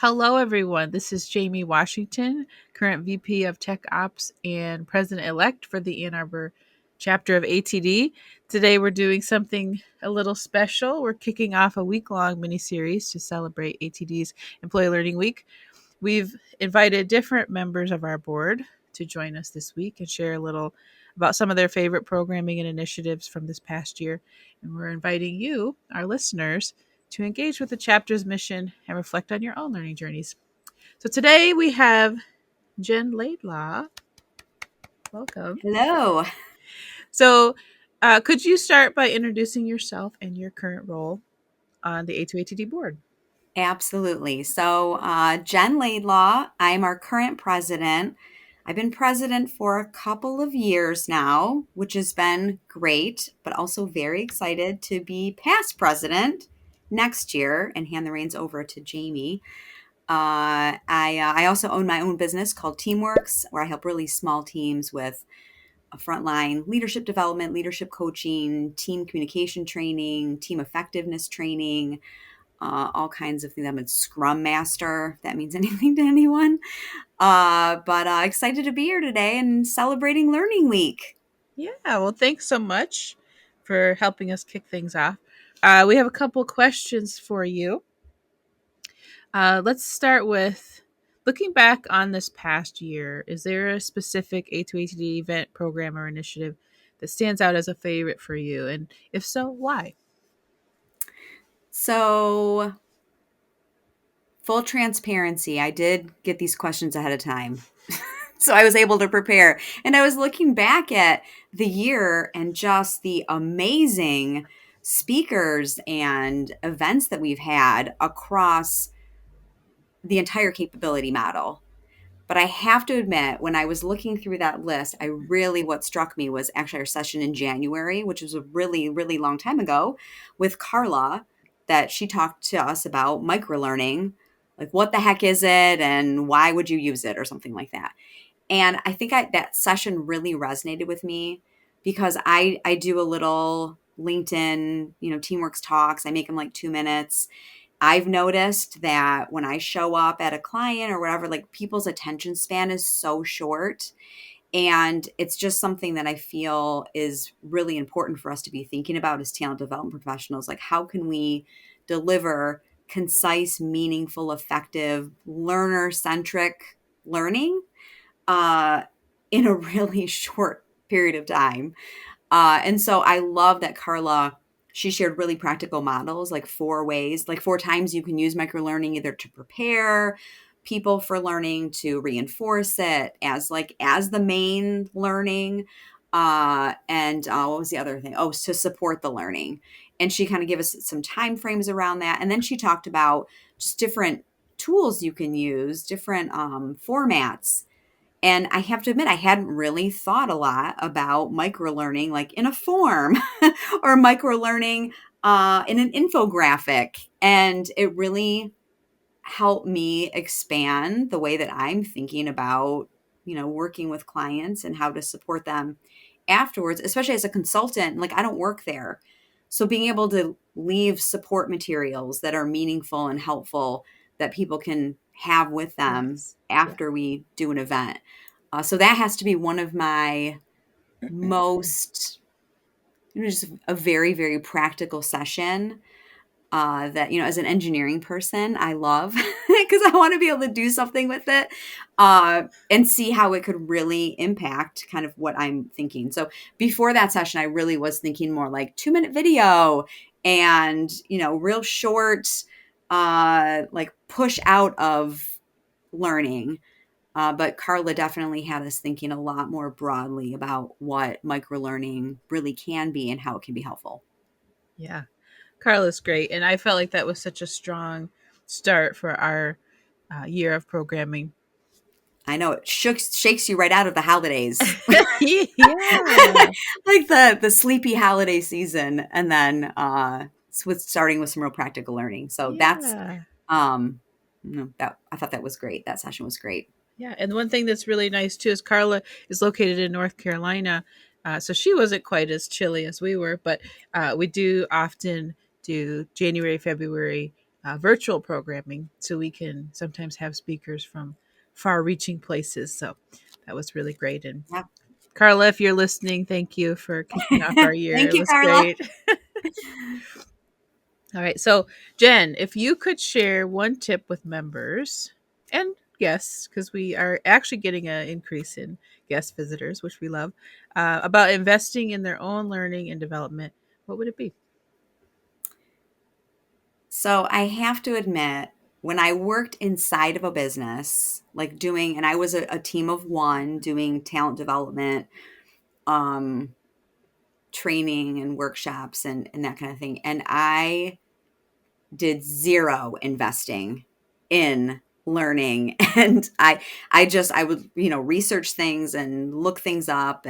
Hello, everyone. This is Jami Washington, current VP of Tech Ops and President-elect for the Ann Arbor chapter of ATD. Today, we're doing something a little special. We're kicking off a week-long mini-series to celebrate ATD's Employee Learning Week. We've invited different members of our board to join us this week and share a little about some of their favorite programming and initiatives from this past year. And we're inviting you, our listeners, to engage with the chapter's mission and reflect on your own learning journeys. So today we have Jen Laidlaw. Welcome. Hello. So, could you start by introducing yourself and your current role on the A2ATD board? Absolutely. So, Jen Laidlaw, I'm our current president. I've been president for a couple of years now, which has been great, but also very excited to be past president next year and hand the reins over to Jami. I also own my own business called Teamworks, where I help really small teams with a frontline leadership development, leadership coaching, team communication training, team effectiveness training, all kinds of things. I'm a Scrum Master, if that means anything to anyone. But excited to be here today and celebrating Learning Week. Yeah, well, thanks so much for helping us kick things off. We have a couple questions for you. Let's start with looking back on this past year. Is there a specific A2ATD event, program, or initiative that stands out as a favorite for you? And if so, why? So, full transparency, I did get these questions ahead of time. So I was able to prepare. And I was looking back at the year and just the amazing speakers and events that we've had across the entire capability model. But I have to admit, when I was looking through that list, what struck me was actually our session in January, which was a really, really long time ago with Carla, that she talked to us about microlearning. Like, what the heck is it and why would you use it or something like that. And I think that session really resonated with me because I do a little LinkedIn, Teamworks talks. I make them like 2 minutes. I've noticed that when I show up at a client or whatever, like people's attention span is so short. And it's just something that I feel is really important for us to be thinking about as talent development professionals. Like, how can we deliver concise, meaningful, effective, learner centric learning in a really short period of time? And so I love that Carla, she shared really practical models, like 4 ways, like 4 times you can use microlearning, either to prepare people for learning, to reinforce it as the main learning. And what was the other thing? Oh, to support the learning. And she kind of gave us some time frames around that. And then she talked about just different tools you can use, different formats. And I have to admit, I hadn't really thought a lot about microlearning, like in a form or microlearning in an infographic. And it really helped me expand the way that I'm thinking about, working with clients and how to support them afterwards, especially as a consultant. Like, I don't work there. So being able to leave support materials that are meaningful and helpful that people can have with them Yes. Yeah. after we do an event. So that has to be one of my most, just a very, very practical session that, as an engineering person, I love because I want to be able to do something with it and see how it could really impact kind of what I'm thinking. So before that session, I really was thinking more like 2-minute video and, real short, like push out of learning. But Carla definitely had us thinking a lot more broadly about what microlearning really can be and how it can be helpful. Yeah. Carla's great. And I felt like that was such a strong start for our year of programming. I know it shakes you right out of the holidays, Yeah. like the sleepy holiday season, and then with starting with some real practical learning. So that's Yeah. um, that I thought that was great. That session was great. Yeah. And one thing that's really nice too is Carla is located in North Carolina. So she wasn't quite as chilly as we were, but we do often do January, February virtual programming, so we can sometimes have speakers from far-reaching places. So that was really great. And Yeah. Carla, if you're listening, thank you for kicking off our year. Thank It you, was Carla. great. All right. So, Jen, if you could share one tip with members and guests, because we are actually getting an increase in guest visitors, which we love, about investing in their own learning and development, what would it be? So I have to admit, when I worked inside of a business, like doing, and I was a team of one doing talent development, um, training and workshops and that kind of thing. And I did zero investing in learning. And I would, research things and look things up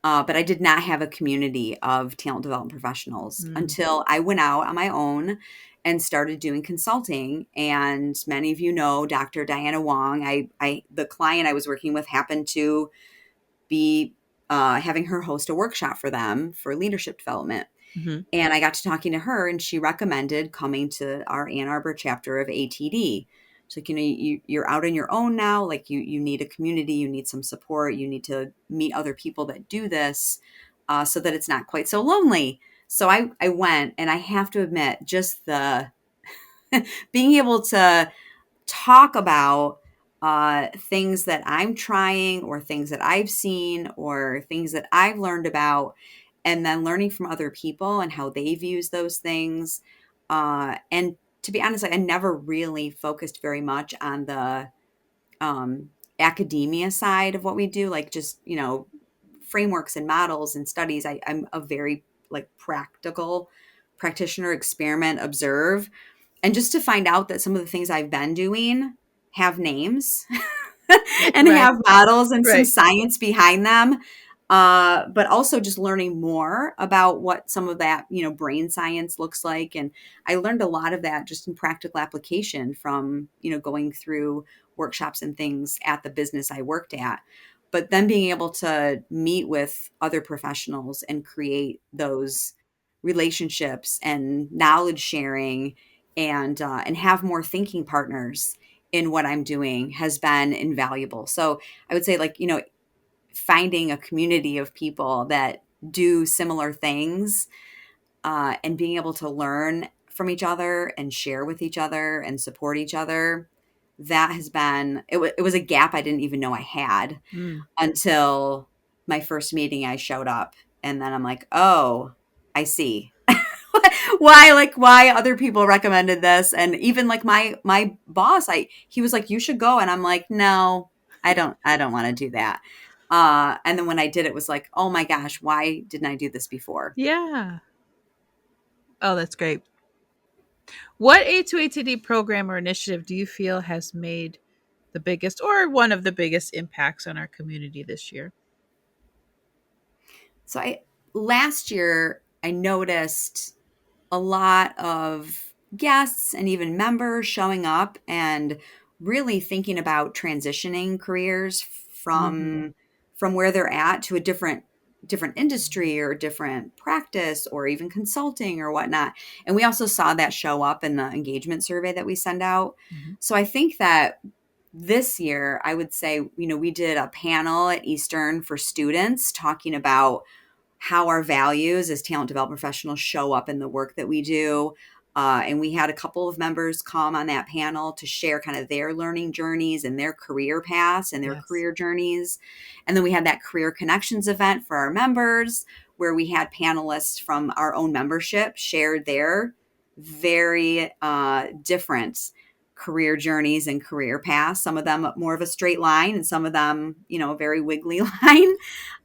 but I did not have a community of talent development professionals Mm, until I went out on my own and started doing consulting. And many of you know Dr. Diana Wong. The client I was working with happened to be having her host a workshop for them for leadership development. hmm And I got to talking to her, and she recommended coming to our Ann Arbor chapter of ATD. She's like, you're out on your own now. Like you need a community, you need some support, you need to meet other people that do this, so that it's not quite so lonely. So I went, and I have to admit, just the being able to talk about things that I'm trying or things that I've seen or things that I've learned about, and then learning from other people and how they've used those things. And to be honest, like, I never really focused very much on the academia side of what we do, like just, frameworks and models and studies. I'm a very like practical practitioner, experiment, observe, and just to find out that some of the things I've been doing have names and Right. have models and some Right. science behind them. But also just learning more about what some of that, brain science looks like. And I learned a lot of that just in practical application from, going through workshops and things at the business I worked at. But then being able to meet with other professionals and create those relationships and knowledge sharing and have more thinking partners in what I'm doing has been invaluable. So I would say, like, finding a community of people that do similar things, and being able to learn from each other and share with each other and support each other, that has been it was a gap I didn't even know I had Mm. until my first meeting. I showed up, and then I'm like, oh, I see why other people recommended this. And even like my boss, he was like, you should go. And I'm like, no, I don't want to do that. And then when I did, it was like, oh my gosh, why didn't I do this before? Yeah. Oh, that's great. What A2ATD program or initiative do you feel has made the biggest or one of the biggest impacts on our community this year? So I last year I noticed a lot of guests and even members showing up and really thinking about transitioning careers hmm from where they're at to a different industry or different practice or even consulting or whatnot. And we also saw that show up in the engagement survey that we send out. hmm So I think that this year, I would say, we did a panel at Eastern for students talking about how our values as talent development professionals show up in the work that we do. And we had a couple of members come on that panel to share kind of their learning journeys and their career paths and their Yes. career journeys. And then we had that career connections event for our members where we had panelists from our own membership share their very different career journeys and career paths. Some of them more of a straight line and some of them, a very wiggly line.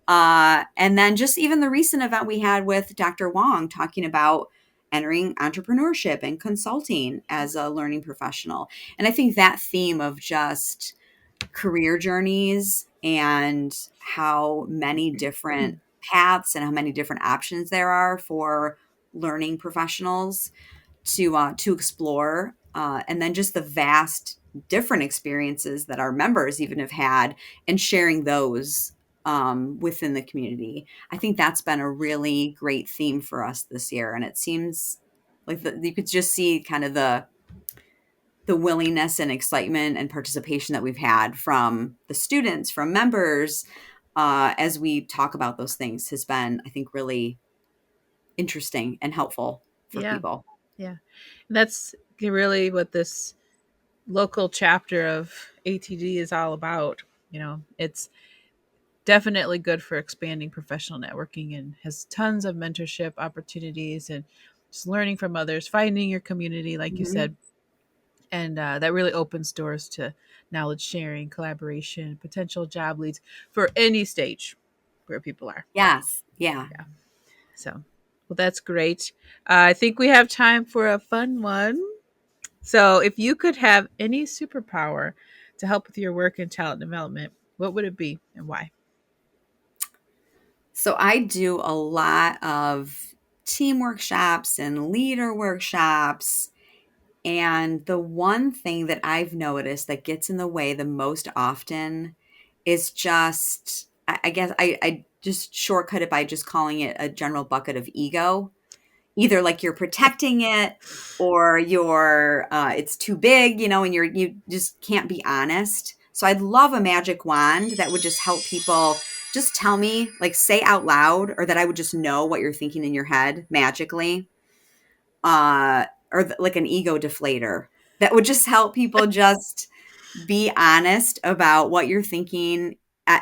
And then just even the recent event we had with Dr. Wong talking about entering entrepreneurship and consulting as a learning professional. And I think that theme of just career journeys and how many different paths and how many different options there are for learning professionals to explore, and then just the vast different experiences that our members even have had and sharing those within the community. I think that's been a really great theme for us this year, and it seems like you could just see kind of the willingness and excitement and participation that we've had from the students, from members, as we talk about those things has been, I think, really interesting and helpful for Yeah. people. Yeah. And that's really what this local chapter of ATD is all about. It's definitely good for expanding professional networking and has tons of mentorship opportunities and just learning from others, finding your community, like you Mhm. said. And that really opens doors to knowledge sharing, collaboration, potential job leads for any stage where people are. Yes. Yeah. Yeah. So, well, that's great. I think we have time for a fun one. So, if you could have any superpower to help with your work and talent development, what would it be and why? So I do a lot of team workshops and leader workshops. And the one thing that I've noticed that gets in the way the most often is just, I guess I just shortcut it by just calling it a general bucket of ego. Either like you're protecting it or you're it's too big, and you just can't be honest. So I'd love a magic wand that would just help people just tell me, like say out loud, or that I would just know what you're thinking in your head magically. Like an ego deflator that would just help people just be honest about what you're thinking,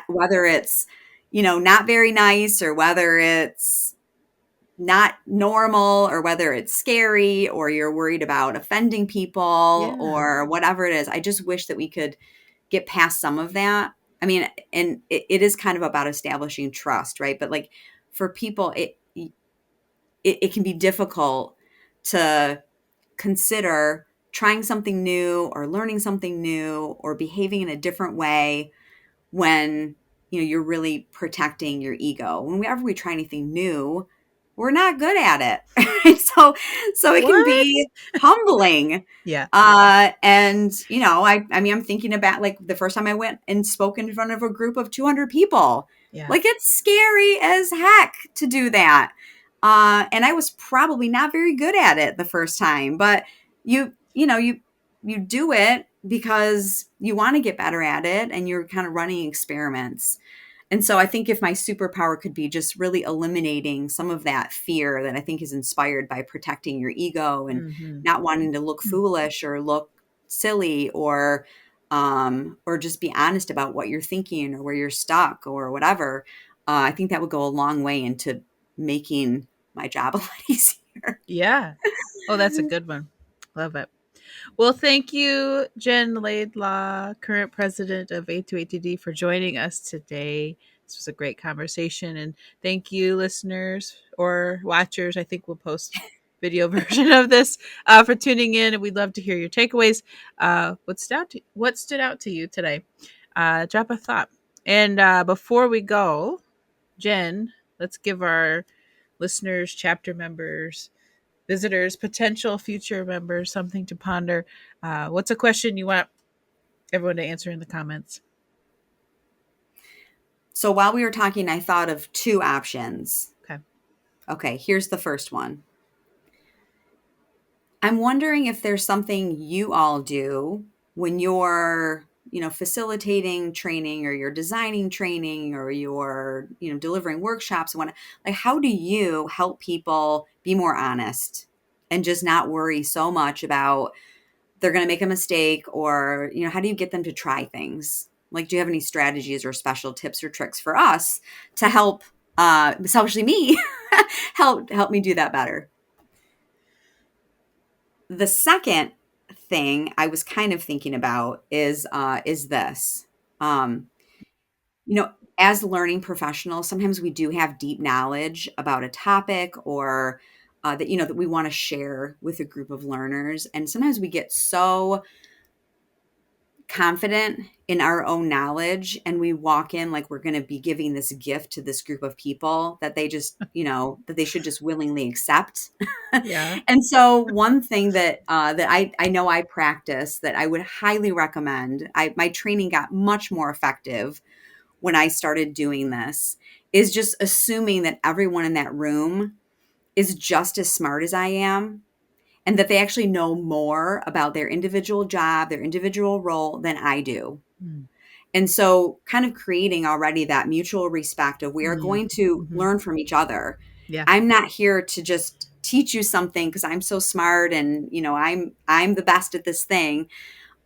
whether it's, not very nice, or whether it's not normal, or whether it's scary, or you're worried about offending people, Yeah. or whatever it is. I just wish that we could get past some of that. I mean, and it is kind of about establishing trust, right? But like for people, it can be difficult to consider trying something new, or learning something new, or behaving in a different way when you're really protecting your ego. Whenever we try anything new, we're not good at it. Right? So it can What? be humbling. Yeah. And I mean, I'm thinking about like the first time I went and spoke in front of a group of 200 people. Yeah. Like it's scary as heck to do that. And I was probably not very good at it the first time, but you do it because you want to get better at it, and you're kind of running experiments. And so I think if my superpower could be just really eliminating some of that fear that I think is inspired by protecting your ego and Mm-hmm. not wanting to look foolish or look silly, or just be honest about what you're thinking, or where you're stuck, or whatever, I think that would go a long way into making my job a lot easier. Yeah. Oh, that's a good one. Love it. Well, thank you, Jen Laidlaw, current president of A2ATD, for joining us today. This was a great conversation. And thank you, listeners or watchers. I think we'll post video version of this for tuning in. And we'd love to hear your takeaways. What stood out to you today? Drop a thought. And before we go, Jen, let's give our listeners, chapter members, visitors, potential future members, something to ponder. What's a question you want everyone to answer in the comments? So while we were talking, I thought of two options. Okay. Okay, here's the first one. I'm wondering if there's something you all do when you're, facilitating training, or you're designing training, or you're, delivering workshops. Like, how do you help people be more honest and just not worry so much about they're going to make a mistake, or, how do you get them to try things? Like, do you have any strategies or special tips or tricks for us to help, especially me, help me do that better? The second thing I was kind of thinking about is this. Um, as learning professionals, sometimes we do have deep knowledge about a topic, or that we want to share with a group of learners, and sometimes we get so confident in our own knowledge, and we walk in like we're going to be giving this gift to this group of people that they just that they should just willingly accept. Yeah. And so one thing that I know I practice, that I would highly recommend, my training got much more effective when I started doing this, is just assuming that everyone in that room is just as smart as I am, and that they actually know more about their individual job, their individual role than I do. Mm. And so, kind of creating already that mutual respect of we are Yeah. going to Hmm. learn from each other. Yeah. I'm not here to just teach you something because I'm so smart and I'm the best at this thing.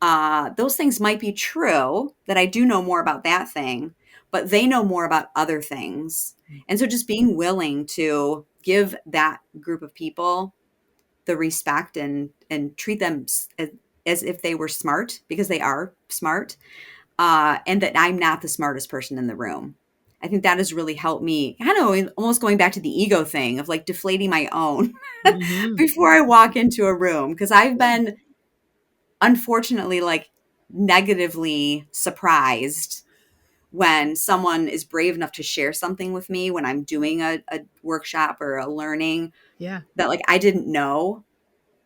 Those things might be true that I do know more about that thing, but they know more about other things. And so, just being willing to give that group of people the respect and treat them as if they were smart because they are smart, and that I'm not the smartest person in the room. I think that has really helped me. I don't know, almost going back to the ego thing of like deflating my own Hmm. before I walk into a room. Because I've Yeah. been, unfortunately, like negatively surprised when someone is brave enough to share something with me when I'm doing a workshop or a learning Yeah. that like I didn't know.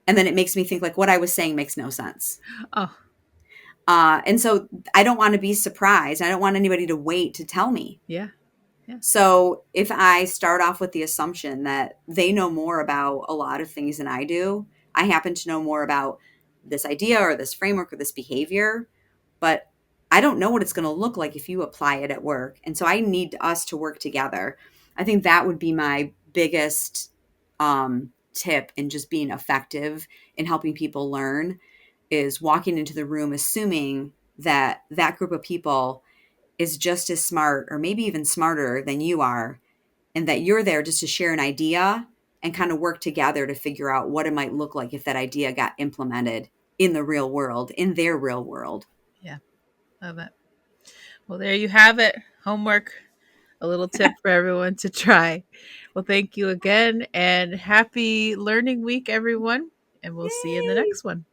And then it makes me think like what I was saying makes no sense. Oh, And so I don't want to be surprised. I don't want anybody to wait to tell me. yeah. Yeah. So if I start off with the assumption that they know more about a lot of things than I do, I happen to know more about this idea or this framework or this behavior, but I don't know what it's going to look like if you apply it at work. And so I need us to work together. I think that would be my biggest tip in just being effective in helping people learn is walking into the room assuming that that group of people is just as smart or maybe even smarter than you are, and that you're there just to share an idea and kind of work together to figure out what it might look like if that idea got implemented in the real world, in their real world. Yeah. Love it. Well, there you have it. Homework, a little tip for everyone to try. Well, thank you again and happy learning week, everyone. And we'll see you in the Yay! next one.